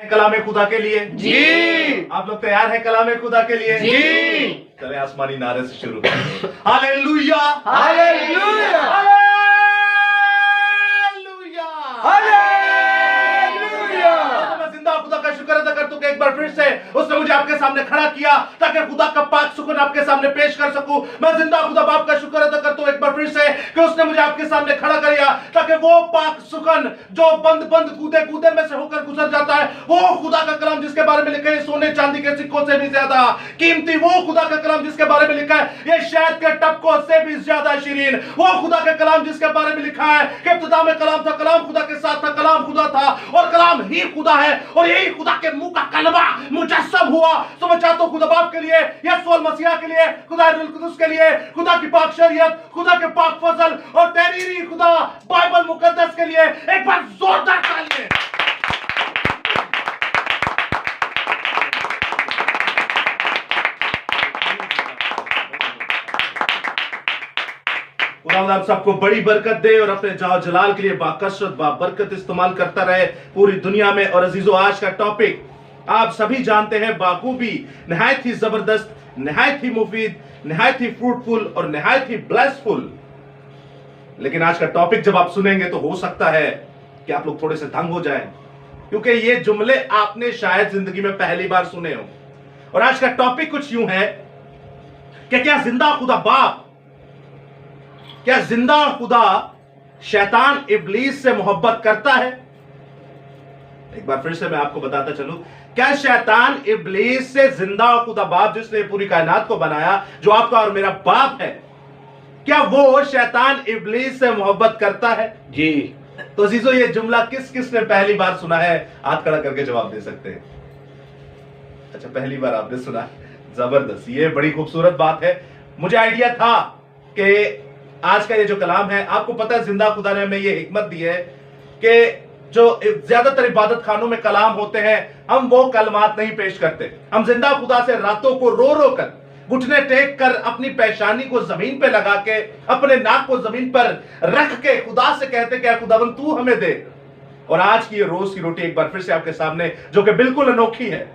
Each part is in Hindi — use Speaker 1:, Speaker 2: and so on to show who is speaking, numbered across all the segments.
Speaker 1: कलाम खुदा के लिए
Speaker 2: जी।
Speaker 1: आप लोग तैयार हैं कलाम खुदा के लिए?
Speaker 2: जी।
Speaker 1: चले आसमानी नारे से शुरू करें। Hallelujah
Speaker 2: hallelujah
Speaker 1: hallelujah
Speaker 2: hallelujah.
Speaker 1: मैं जिंदा खुदा का शुक्र अदा करता हूं कि एक बार फिर से उसने मुझे आपके सामने खड़ा किया ताकि खुदा का पाक सुकून आपके सामने पेश कर सकूं। मैं जिंदा खुदा बाप का शुक्र अदा करता हूं एक बार फिर से कि उसने मुझे आपके सामने खड़ा किया ताकि वो पाक सुकून जो बंद बंद कूदे कूदे में से होकर गुजर जाता है, वो खुदा का कलाम जिसके बारे में लिखा है सोने चांदी के सिक्कों से भी ज्यादा कीमती, वो खुदा का कलाम जिसके बारे में लिखा है ये शहद के टपकों से भी ज्यादा शीरीन, वो खुदा का कलाम जिसके बारे में लिखा है कि इब्तिदा में कलाम था, कलाम खुदा के साथ था, कलाम खुदा था और कलाम ही खुदा है और यही खुदा के मुंह का कलमा मुजस्सम हुआ। तो मैं चाहता हूं खुदा बाप के लिए, यीशु मसीह के लिए, खुदा रूह कुदस के लिए, खुदा की पाक शरीयत, खुदा के पाक फजल और तहरीरी खुदा बाइबल मुकद्दस के लिए एक बार जोरदार तालियां। खुदा आप सबको बड़ी बरकत दे और अपने जाओ जलाल के लिए बाकसरत बाबरकत इस्तेमाल करता रहे पूरी दुनिया में। और अजीजों, आज का टॉपिक आप सभी जानते हैं, बाखूबी, निहायत ही जबरदस्त, निहायत ही मुफीद, निहायत ही फ्रूटफुल और निहायत ही ब्लेसफुल। लेकिन आज का टॉपिक जब आप सुनेंगे तो हो सकता है कि आप लोग थोड़े से दंग हो जाएं, क्योंकि ये जुमले आपने शायद जिंदगी में पहली बार सुने हो। और आज का टॉपिक कुछ यूं है कि क्या जिंदा खुदा बाप, क्या जिंदा खुदा शैतान इब्लीस से मोहब्बत करता है? एक बार फिर से मैं आपको बताता चलूं, क्या शैतान इब्लीस से जिंदा खुदा बाप जिसने पूरी कायनात को बनाया, जो आपका और मेरा बाप है, क्या वो शैतान इब्लीस से मोहब्बत करता है?
Speaker 2: जी।
Speaker 1: तो अजीजों, ये जुमला किस किस ने पहली बार सुना है? हाथ खड़ा करके जवाब दे सकते हैं। अच्छा, पहली बार आपने सुना, जबरदस्त, ये बड़ी खूबसूरत बात है। मुझे आइडिया था कि आज का ये जो कलाम है, आपको पता है जिंदा खुदा ने हमें ये हिकमत दी है कि जो ज्यादातर इबादत खानों में कलाम होते हैं, हम वो कलमात नहीं पेश करते। हम जिंदा खुदा से रातों को रो रो कर, घुटने टेक कर, अपनी पेशानी को जमीन पे लगा के, अपने नाक को जमीन पर रख के खुदा से कहते क्या खुदावन तू हमें दे। और आज की ये रोज की रोटी एक बार फिर से आपके सामने, जो कि बिल्कुल अनोखी है,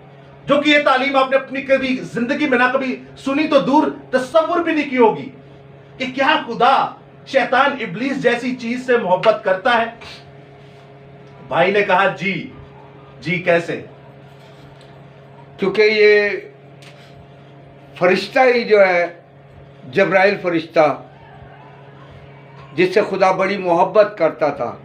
Speaker 1: जो कि ये तालीम आपने अपनी कभी जिंदगी में ना कभी सुनी तो दूर तस्वुर भी नहीं की होगी कि क्या खुदा शैतान इब्लीस जैसी चीज से मोहब्बत करता है। भाई ने कहा जी। जी कैसे?
Speaker 2: क्योंकि ये फरिश्ता ही जो है, जब्राइल फरिश्ता, जिससे खुदा बड़ी मोहब्बत करता था,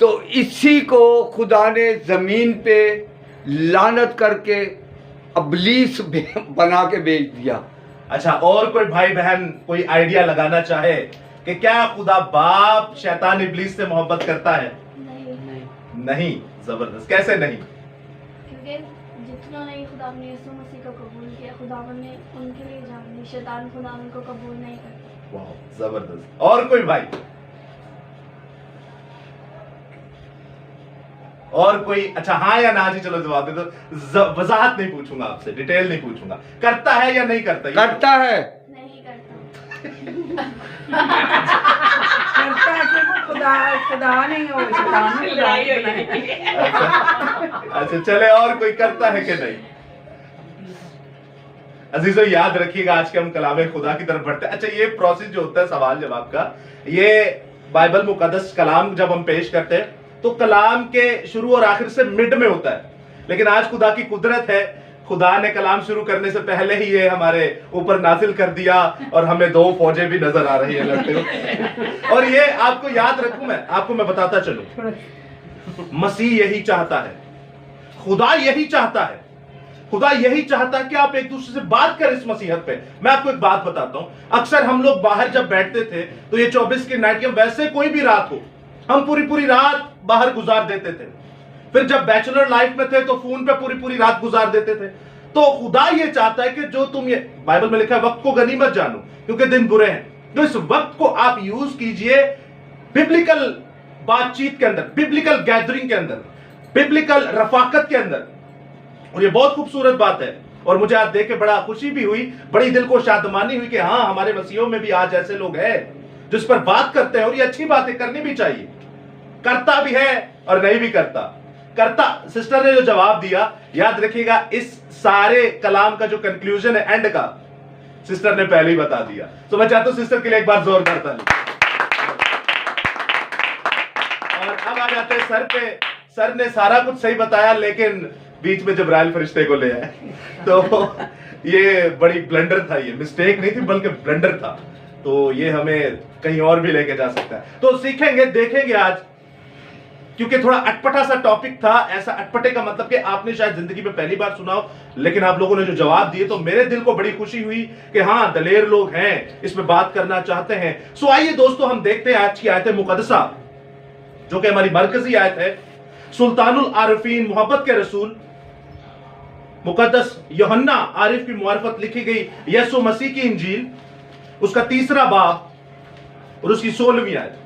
Speaker 2: तो इसी को खुदा ने जमीन पे लानत करके इब्लीस बना के भेज दिया।
Speaker 1: अच्छा, और कोई भाई बहन कोई आइडिया लगाना चाहे कि क्या खुदा बाप शैतान इब्लीस से मोहब्बत करता है? नहीं। जबरदस्त, कैसे नहीं?
Speaker 3: क्योंकि जितना नहीं खुदा ने यीशु मसीह को कबूल किया, खुदावन ने उनके लिए जान दी, शैतान खुदावन को कबूल नहीं करता।
Speaker 1: वाह, जबरदस्त। और कोई भाई? और कोई? अच्छा, हाँ या ना जी, चलो जवाब दे दो। वजाहत नहीं पूछूंगा आपसे, डिटेल नहीं पूछूंगा। करता है या नहीं करता?
Speaker 2: करता है।
Speaker 3: नहीं करता।
Speaker 4: करता है कि वो खुदा नहीं हो, शैतान ने खुदा
Speaker 1: अच्छा, चले, और कोई करता है कि नहीं? अजीजों, याद रखिएगा, आज के हम कलाम खुदा की तरफ बढ़ते हैं। अच्छा, ये प्रोसेस जो होता है सवाल जवाब का, ये बाइबल मुकद्दस कलाम जब हम पेश करते हैं तो कलाम के शुरू और आखिर से मिड में होता है। लेकिन आज खुदा की कुदरत है, खुदा ने कलाम शुरू करने से पहले ही ये हमारे ऊपर नाजिल कर दिया और हमें दो फौजें भी नजर आ रही है लड़ते हुए। और ये आपको याद रखूं, मैं आपको मैं बताता चलूं, मसीह यही चाहता है, खुदा यही चाहता है, खुदा यही चाहता है कि आप एक दूसरे से बात करें इस मसीहत पे। मैं आपको एक बात बताता हूं, अक्सर हम लोग बाहर जब बैठते थे तो ये 24 की नाइट, वैसे कोई भी रात हो, हम पूरी पूरी रात बाहर गुजार देते थे। फिर जब बैचलर लाइफ में थे तो फोन पे पूरी पूरी रात गुजार देते थे। तो खुदा ये चाहता है कि जो तुम, ये बाइबल में लिखा है, वक्त को गनीमत जानो क्योंकि दिन बुरे हैं, तो इस वक्त को आप यूज कीजिए बिब्लिकल बातचीत के अंदर, बिब्लिकल गैदरिंग के अंदर, बिब्लिकल रफाकत के अंदर। और ये बहुत खूबसूरत बात है और मुझे आज देख के बड़ा खुशी भी हुई, बड़ी दिल को शादमानी हुई कि हाँ, हमारे मसीहों में भी आज ऐसे लोग हैं जिस पर बात करते हैं। और ये अच्छी बात है, करनी भी चाहिए। करता भी है और नहीं भी करता। करता, सिस्टर ने जो जवाब दिया, याद रखिएगा इस सारे कलाम का जो कंक्लूजन है एंड का, सिस्टर ने पहले ही बता दिया। तो मैं चाहता हूं सिस्टर के लिए एक बार जोरदार ताली। और अब आ जाते हैं सर पे। सर ने सारा कुछ सही बताया, लेकिन बीच में जब्राइल फरिश्ते को ले आए, तो ये बड़ी ब्लंडर था, ये मिस्टेक नहीं थी बल्कि ब्लंडर था। तो ये हमें कहीं और भी लेके जा सकता है। तो सीखेंगे, देखेंगे आज, क्योंकि थोड़ा अटपटा सा टॉपिक था। ऐसा अटपटे का मतलब कि आपने शायद जिंदगी में पहली बार सुना हो, लेकिन आप लोगों ने जो जवाब दिए तो मेरे दिल को बड़ी खुशी हुई कि हाँ, दलेर लोग हैं, इसमें बात करना चाहते हैं। सो आइए दोस्तों, हम देखते हैं आज की आयत मुकद्दसा, जो कि हमारी मरकजी आयत है। सुल्तानुल आरिफीन, मोहब्बत के रसूल, मुकद्दस यूहन्ना आरिफ की मुआरफत लिखी गई यीशु मसीह की इंजील, उसका 3रा बाब और उसकी 16वीं आयत।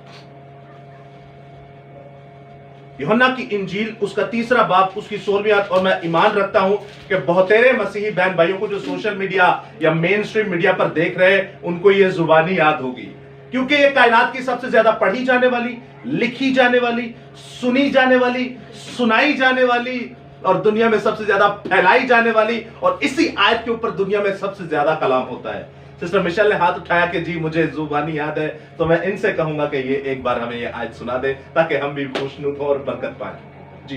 Speaker 1: यूहन्ना की इंजील, उसका 3रा बाब, उसकी 16वीं आयत। और मैं ईमान रखता हूं कि बहुतेरे मसीही बहन भाइयों को जो सोशल मीडिया या मेन स्ट्रीम मीडिया पर देख रहे हैं, उनको यह जुबानी याद होगी, क्योंकि ये कायनात की सबसे ज्यादा पढ़ी जाने वाली, लिखी जाने वाली, सुनी जाने वाली, सुनाई जाने वाली और दुनिया में सबसे ज्यादा फैलाई जाने वाली, और इसी आयत के ऊपर दुनिया में सबसे ज्यादा कलाम होता है। सिस्टर मिशेल ने हाथ उठाया कि जी मुझे जुबानी याद है, तो मैं इनसे कहूंगा कि ये एक बार हमें ये आयत सुना दे, ताकि हम भी खुशनुद हो और बरकत पाएं। जी।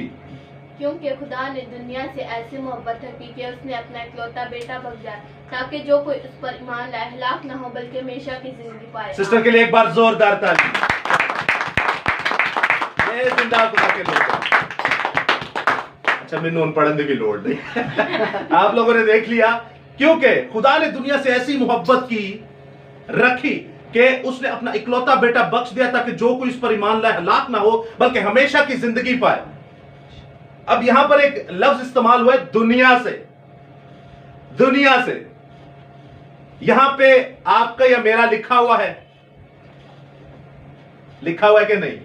Speaker 5: क्योंकि खुदा ने दुनिया से ऐसी मोहब्बत रखी कि उसने अपना इकलौता बेटा बख्शा, ताकि जो कोई उस पर ईमान लाए हलाक न हो बल्कि हमेशा की जिंदगी पाए।
Speaker 1: सिस्टर के लिए एक बार जोरदार ताली। ये जिंदा खुदा के लोग हैं। अच्छा, मैंने उन पढ़ने की लोड़ नहीं। आप लोगों ने देख लिया, क्योंकि खुदा ने दुनिया से ऐसी मोहब्बत की रखी कि उसने अपना इकलौता बेटा बख्श दिया, ताकि जो कोई इस पर ईमान लाए हलाक ना हो बल्कि हमेशा की जिंदगी पाए। अब यहां पर एक लफ्ज इस्तेमाल हुआ है, दुनिया से। दुनिया से यहां पे आपका या मेरा लिखा हुआ है, लिखा हुआ है कि नहीं?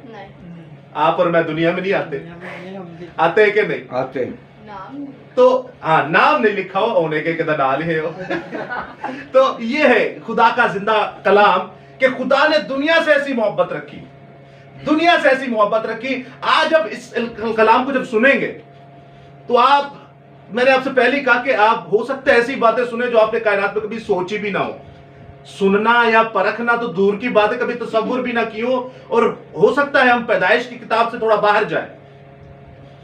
Speaker 1: आप और मैं दुनिया में नहीं आते, आते हैं कि नहीं?
Speaker 2: आते।
Speaker 5: नाम
Speaker 1: तो हाँ, नाम नहीं लिखा हो, होने के कदर डाल है हो। तो ये है खुदा का जिंदा कलाम कि खुदा ने दुनिया से ऐसी मोहब्बत रखी, दुनिया से ऐसी मोहब्बत रखी। आज जब इस कलाम को जब सुनेंगे तो आप, मैंने आपसे पहले ही कहा कि आप हो सकता है ऐसी बातें सुने जो आपने कायनात में कभी सोची भी ना हो। सुनना या परखना तो दूर की बात है, कभी तसव्वुर भी ना की हो। और हो सकता है हम पैदाइश की किताब से थोड़ा बाहर जाएं।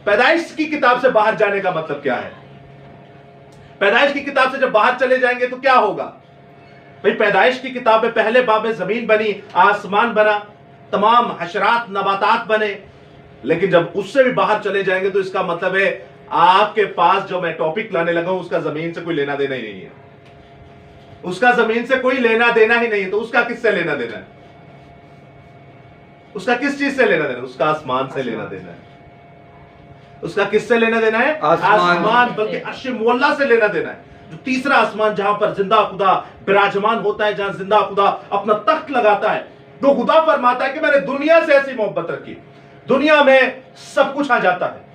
Speaker 1: पैदाइश की किताब से बाहर जाने का मतलब क्या है? पैदाइश की किताब से जब बाहर चले जाएंगे तो क्या होगा भाई? पैदाइश की किताब में पहले बाब में जमीन बनी, आसमान बना, तमाम हशरात नबातात बने। लेकिन जब उससे भी बाहर चले जाएंगे तो इसका मतलब है आपके पास जो मैं टॉपिक लाने लगा हूं उसका जमीन से कोई लेना देना ही नहीं है। उसका जमीन से कोई लेना देना ही नहीं है। तो उसका किससे लेना देना है? उसका किस चीज से लेना देना? उसका आसमान से लेना देना है। उसका किससे लेना देना है? आसमान, बल्कि अर्श मुअल्ला से लेना देना है। जो 3रा आसमान, जहां पर जिंदा खुदा विराजमान होता है, जहां जिंदा खुदा अपना तख्त लगाता है। तो खुदा फरमाता है कि मैंने दुनिया से ऐसी मोहब्बत रखी, दुनिया में सब कुछ आ जाता है।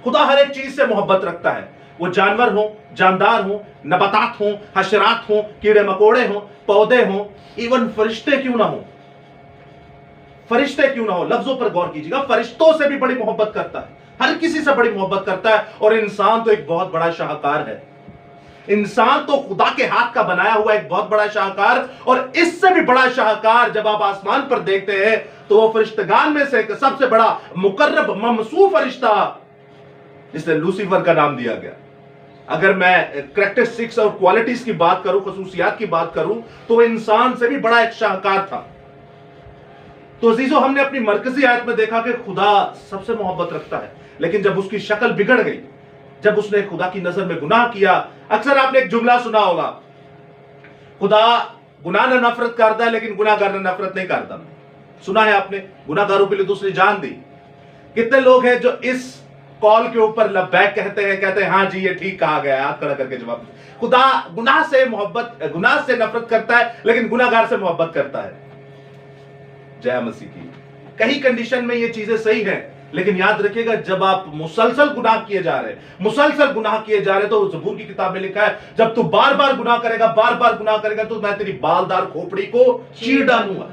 Speaker 1: खुदा हर एक चीज से मोहब्बत रखता है, वो जानवर हो, जानदार हो, नबातात हो, हशरात हो, कीड़े मकोड़े हो, पौधे हो, इवन फरिश्ते क्यों ना हो, फरिश्ते क्यों ना हो। लफ्जों पर गौर कीजिएगा, फरिश्तों से भी बड़ी मोहब्बत करता है, हर किसी से बड़ी मोहब्बत करता है। और इंसान तो एक बहुत बड़ा शाहकार है। इंसान तो खुदा के हाथ का बनाया हुआ एक बहुत बड़ा शाहकार, और इससे भी बड़ा शाहकार जब आप आसमान पर देखते हैं तो वो फरिश्तगान में से सबसे बड़ा मुकर्रब ममसू फरिश्ता, जिसे लूसीफर का नाम दिया गया। अगर मैं कैरेक्टरिस्टिक्स और क्वालिटीज की बात करूं, खसूसियात की बात करूं, तो इंसान से भी बड़ा एक शाहकार था। तो अजीजों, हमने अपनी मरकजी आयत में देखा कि खुदा सबसे मोहब्बत रखता है, लेकिन जब उसकी शक्ल बिगड़ गई, जब उसने खुदा की नजर में गुनाह किया। अक्सर आपने एक जुमला सुना होगा, खुदा गुनाह न नफरत करता है लेकिन गुनाहगार न नफरत नहीं करता। सुना है आपने? गुनाहगारों के लिए दूसरी जान दी। कितने लोग हैं जो इस कॉल के ऊपर लब्बैक कहते हैं हाँ जी ये ठीक कहा गया, हाथ खड़ा करके जवाब। खुदा गुनाह से मोहब्बत, गुनाह से नफरत करता है लेकिन गुनाहगार से मोहब्बत करता है। जय मसीह की। कई कंडीशन में ये चीजें सही हैं, लेकिन याद रखिएगा जब आप मुसलसल गुनाह किए जा रहे हैं, मुसलसल गुनाह किए जा रहे हैं, तो ज़बूर की किताब में लिखा है जब तू बार बार गुनाह करेगा, बार बार गुनाह करेगा, तो मैं तेरी बालदार खोपड़ी को चीर डालूंगा।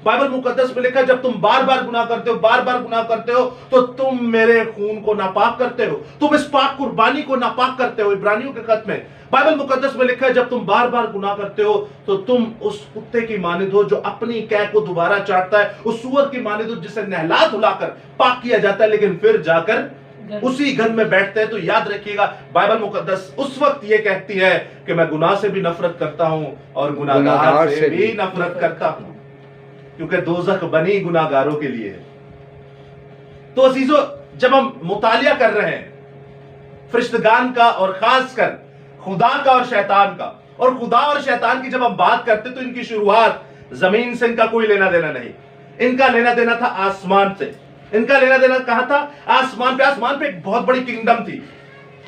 Speaker 1: बाइबल मुकद्दस में लिखा है जब तुम बार बार गुनाह करते हो, बार बार गुनाह करते हो, तो तुम मेरे खून को नापाक करते हो, तुम इस पाक कुर्बानी को नापाक करते हो। इब्रानियों के खत में बाइबल मुकद्दस में लिखा है जब तुम बार बार गुनाह करते हो तो तुम उस कुत्ते की मानिद हो जो अपनी कै को दोबारा चाटता है, उस सुअर की मानिद हो जिसे नहला धुलाकर पाक किया जाता है, लेकिन फिर जाकर उसी घर में बैठते हैं। तो याद रखिएगा, बाइबल मुकद्दस उस वक्त ये कहती है कि मैं गुनाह से भी नफरत करता हूं और गुनाहगार से भी नफरत करता हूं, क्योंकि दोज़ख बनी गुनाहगारों के लिए है। तो अजीजों, जब हम मुतालिया कर रहे हैं फरिश्तगान का और खासकर खुदा का और शैतान का, और खुदा और शैतान की जब हम बात करते तो इनकी शुरुआत जमीन से इनका कोई लेना देना नहीं, इनका लेना देना था आसमान से। इनका लेना देना कहां था? आसमान पे। आसमान पे एक बहुत बड़ी किंगडम थी,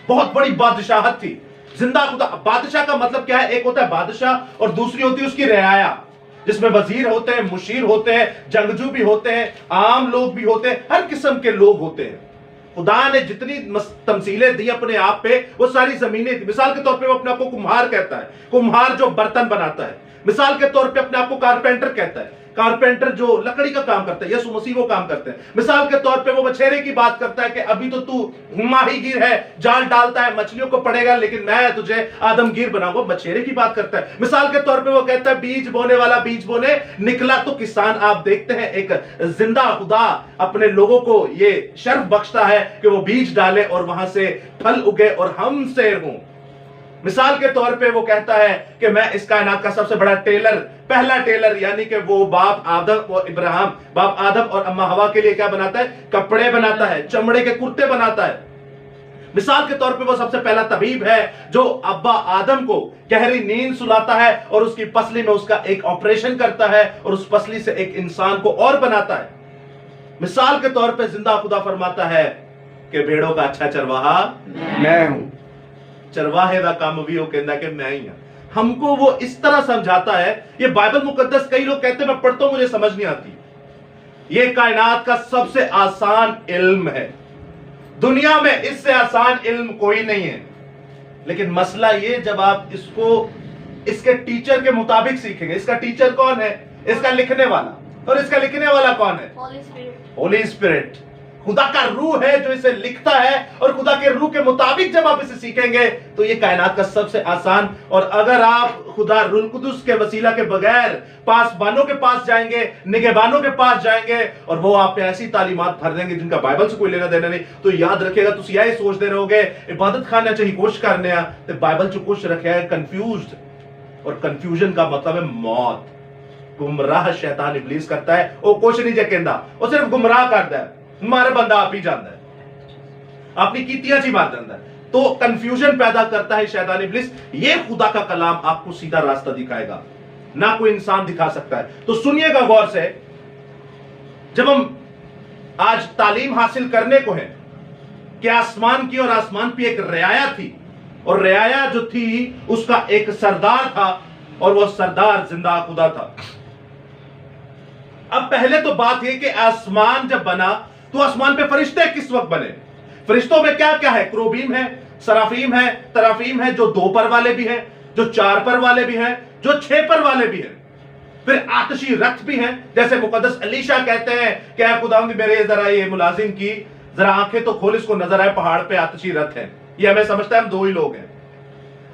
Speaker 1: बहुत बड़ी बादशाहत थी। जिंदा खुदा, बादशाह का मतलब क्या है? एक होता है बादशाह और दूसरी होती है उसकी रियाया, जिसमें वजीर होते हैं, मुशीर होते हैं, जंगजू भी होते हैं, आम लोग भी होते हैं, हर किस्म के लोग होते हैं। खुदा ने जितनी तमसीलें दी अपने आप पे, वो सारी जमीनें थी। मिसाल के तौर पे वो अपने आप को कुम्हार कहता है, कुम्हार जो बर्तन बनाता है। मिसाल के तौर पे अपने आप को कारपेंटर कहता है, कारपेंटर जो लकड़ी का काम करता है। यीशु मसीह वो काम करते हैं। मिसाल के तौर पे वो मछेरे की बात करता है कि अभी तो तू माहीगीर है, जाल डालता है, मछलियों को पड़ेगा, लेकिन मैं तुझे आदमगीर बनाऊंगा। मछेरे की बात करता है। मिसाल के तौर पे वो कहता है बीज बोने वाला बीज बोने निकला। तो किसान, आप देखते हैं एक जिंदा खुदा अपने लोगों को ये शर्फ बख्शता है कि वो बीज डाले और वहां से फल उगे और हम शेर हों। मिसाल के तौर पे वो कहता है कि मैं इस कायनात का सबसे बड़ा टेलर, पहला टेलर, यानी कि वो बाप आदम और इब्राहिम, बाप आदम और अम्मा हवा के लिए क्या बनाता है? कपड़े बनाता है, चमड़े के कुर्ते बनाता है। मिसाल के तौर पे वो सबसे पहला तबीब है जो अब्बा आदम को गहरी नींद सुलाता है और उसकी पसली में उसका एक ऑपरेशन करता है और उस पसली से एक इंसान को और बनाता है। मिसाल के तौर पे जिंदा खुदा फरमाता है कि भेड़ों का अच्छा चरवाहा
Speaker 2: मैं हूं।
Speaker 1: चरवाहे दा काम भी वो कहता कि मैं ही हूं। हमको वो इस तरह समझाता है। ये बाइबल मुकद्दस, कई लोग कहते हैं मैं पढ़ता हूं मुझे समझ नहीं आती। ये कायनात का सबसे आसान इल्म है, दुनिया में इससे आसान इल्म कोई नहीं है। लेकिन मसला ये, जब आप इसको इसके टीचर के मुताबिक सीखेंगे। इसका टीचर कौन है? इसका लिखने वाला। और इसका लिखने वाला कौन है?
Speaker 3: होली स्पिरिट।
Speaker 1: होली स्पिरिट, खुदा का रूह है जो इसे लिखता है। और खुदा के रूह के मुताबिक जब आप इसे सीखेंगे तो ये कायनात का सबसे आसान। और अगर आप खुदा रूह कुदुस के वसीला के बगैर पासबानों के पास जाएंगे, निगहबानों के पास जाएंगे और वो आप पे ऐसी तालीमात भर देंगे जिनका बाइबल से कोई लेना देना नहीं, तो याद रखिएगा तुम यही सोचते रहोगे इबादत खाना चाहिए कुछ करने आ, तो बाइबल जो कुछ रखे है कंफ्यूज्ड। और कंफ्यूजन का मतलब है मौत। गुमराह शैतान इब्लीस करता है, वो कुछ नहीं जे कहंदा, वो सिर्फ गुमराह करता है। मारे बंदा आप ही जानता है, अपनी कीतियां जी मार देता है। तो कंफ्यूजन पैदा करता है शैतान इब्लीस। ये खुदा का कलाम आपको सीधा रास्ता दिखाएगा, ना कोई इंसान दिखा सकता है। तो सुनिएगा गौर से, जब हम आज तालीम हासिल करने को है कि आसमान की, और आसमान पे एक रियाया थी, और रियाया जो थी उसका एक सरदार था, और वो सरदार जिंदा खुदा था। अब पहले तो बात यह कि आसमान जब बना तो आसमान पे फरिश्ते किस वक्त बने? फरिश्तों में क्या क्या है? क्रोबीम है, सराफीम है, तराफीम है, जो 2 पर वाले भी हैं, जो 4 पर वाले भी हैं, जो 6 पर वाले भी हैं। फिर आतशी रथ भी हैं, जैसे मुकद्दस अलीशा कहते हैं क्या खुदावंद मेरे जरा ये मुलाजिम की जरा आंखें तो खोल, इसको नजर आए पहाड़ पे आतशी रथ है। ये हमें समझता है हम 2 ही लोग हैं।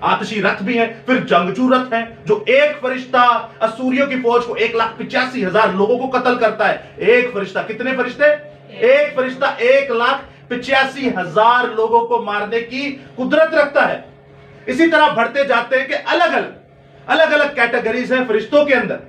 Speaker 1: आतशी रथ भी हैं। फिर जंगजू रथ है, जो एक फरिश्ता असूरियों की फौज को 1,85,000 लोगों को कत्ल करता है। एक फरिश्ता, कितने फरिश्ते? एक फरिश्ता 1,85,000 लोगों को मारने की कुदरत रखता है। इसी तरह बढ़ते जाते हैं कि अलग अलग कैटेगरीज हैं फरिश्तों के अंदर।